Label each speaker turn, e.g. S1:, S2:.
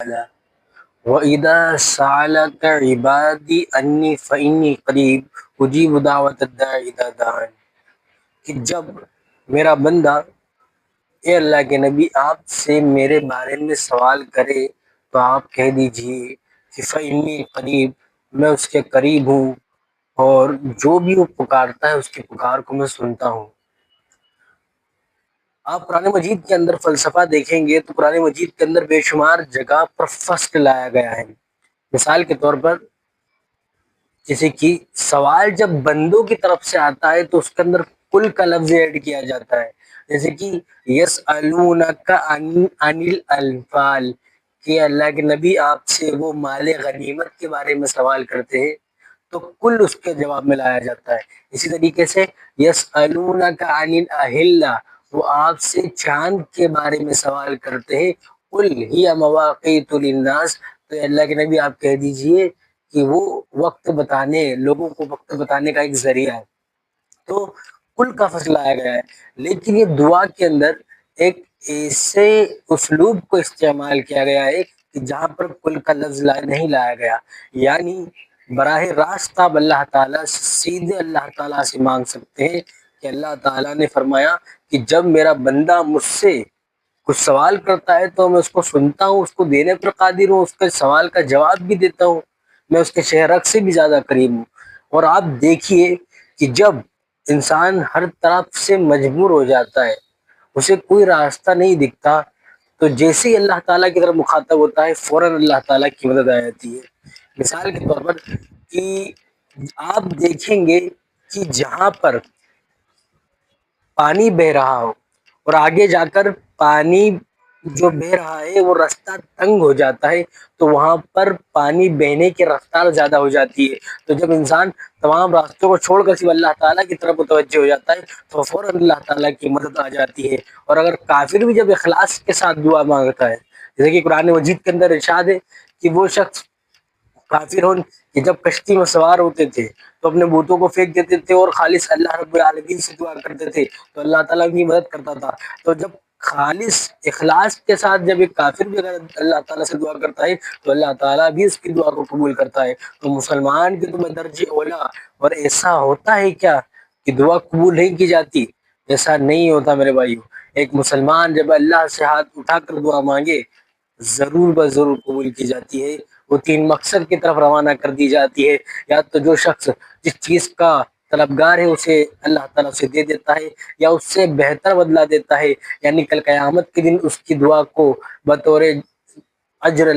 S1: وَإِذَا سَأَلَكَ عِبَادِي أَنِّي فَإِنِّي قَرِيبٌ أُجِيبُ دَعْوَةَ الدَّاعِ إِذَا دَعَانِ، کہ جب میرا بندہ اے اللہ کے نبی آپ سے میرے بارے میں سوال کرے تو آپ کہہ دیجئے کہ فَإِنِّي قریب، میں اس کے قریب ہوں، اور جو بھی وہ پکارتا ہے اس کی پکار کو میں سنتا ہوں۔ آپ قرآن مجید کے اندر فلسفہ دیکھیں گے تو قرآن مجید کے اندر بے شمار جگہ پر فصل لایا گیا ہے۔ مثال کے طور پر جیسے کہ سوال جب بندوں کی طرف سے آتا ہے تو اس کے اندر کل کا لفظ ایڈ کیا جاتا ہے، جیسے کہ یسألونک عن الانفال، کہ اللہ کے نبی آپ سے وہ مال غنیمت کے بارے میں سوال کرتے ہیں تو کل اس کے جواب میں لایا جاتا ہے۔ اسی طریقے سے یسألونک عن الاہلہ، وہ آپ سے چاند کے بارے میں سوال کرتے ہیں، قل ہی مواقیت للناس، تو اللہ کے نبی آپ کہہ دیجئے کہ وہ وقت بتانے، لوگوں کو وقت بتانے کا ایک ذریعہ ہے۔ تو کل کا فصل لایا گیا ہے، لیکن یہ دعا کے اندر ایک ایسے اسلوب کو استعمال کیا گیا ہے کہ جہاں پر کل کا لفظ نہیں لایا گیا، یعنی براہ راست آپ اللہ تعالیٰ سے سیدھے اللہ تعالیٰ سے مانگ سکتے ہیں کہ اللہ تعالیٰ نے فرمایا کہ جب میرا بندہ مجھ سے کچھ سوال کرتا ہے تو میں اس کو سنتا ہوں، اس کو دینے پر قادر ہوں، اس کے سوال کا جواب بھی دیتا ہوں، میں اس کے شہرک سے بھی زیادہ قریب ہوں۔ اور آپ دیکھیے کہ جب انسان ہر طرف سے مجبور ہو جاتا ہے، اسے کوئی راستہ نہیں دکھتا، تو جیسے ہی اللہ تعالیٰ کی طرف مخاطب ہوتا ہے فوراً اللہ تعالیٰ کی مدد آ جاتی ہے۔ مثال کے طور پر کہ آپ دیکھیں گے کہ جہاں پر پانی بہ رہا ہو اور آگے جا کر پانی جو بہ رہا ہے وہ راستہ تنگ ہو جاتا ہے تو وہاں پر پانی بہنے کی رفتار زیادہ ہو جاتی ہے، تو جب انسان تمام راستوں کو چھوڑ کر صرف اللہ تعالیٰ کی طرف متوجہ ہو جاتا ہے تو فوراً اللہ تعالیٰ کی مدد آ جاتی ہے۔ اور اگر کافر بھی جب اخلاص کے ساتھ دعا مانگتا ہے، جیسے کہ قرآن مجید کے اندر ارشاد ہے کہ وہ شخص کافرون کہ جب کشتی میں سوار ہوتے تھے تو اپنے بتوں کو پھینک دیتے تھے اور خالص اللہ رب العالمین سے دعا کرتے تھے تو اللہ تعالیٰ کی مدد کرتا تھا۔ تو جب خالص اخلاص کے ساتھ جب ایک کافر بھی اگر اللہ تعالیٰ سے دعا کرتا ہے تو اللہ تعالیٰ بھی اس کی دعا کو قبول کرتا ہے۔ تو مسلمان کے تو درجے اولا، اور ایسا ہوتا ہے کیا کہ دعا قبول نہیں کی جاتی؟ ایسا نہیں ہوتا میرے بھائیو۔ ایک مسلمان جب اللہ سے ہاتھ اٹھا کر دعا مانگے ضرور ضرور قبول کی جاتی ہے، وہ تین مقصد کی طرف روانہ کر دی جاتی ہے۔ یا تو جو شخص جس چیز کا طلبگار ہے اسے اللہ تعالیٰ سے دے دیتا ہے، یا اس سے بہتر بدلہ دیتا ہے، یعنی کل قیامت کے دن اس کی دعا کو بطور اجر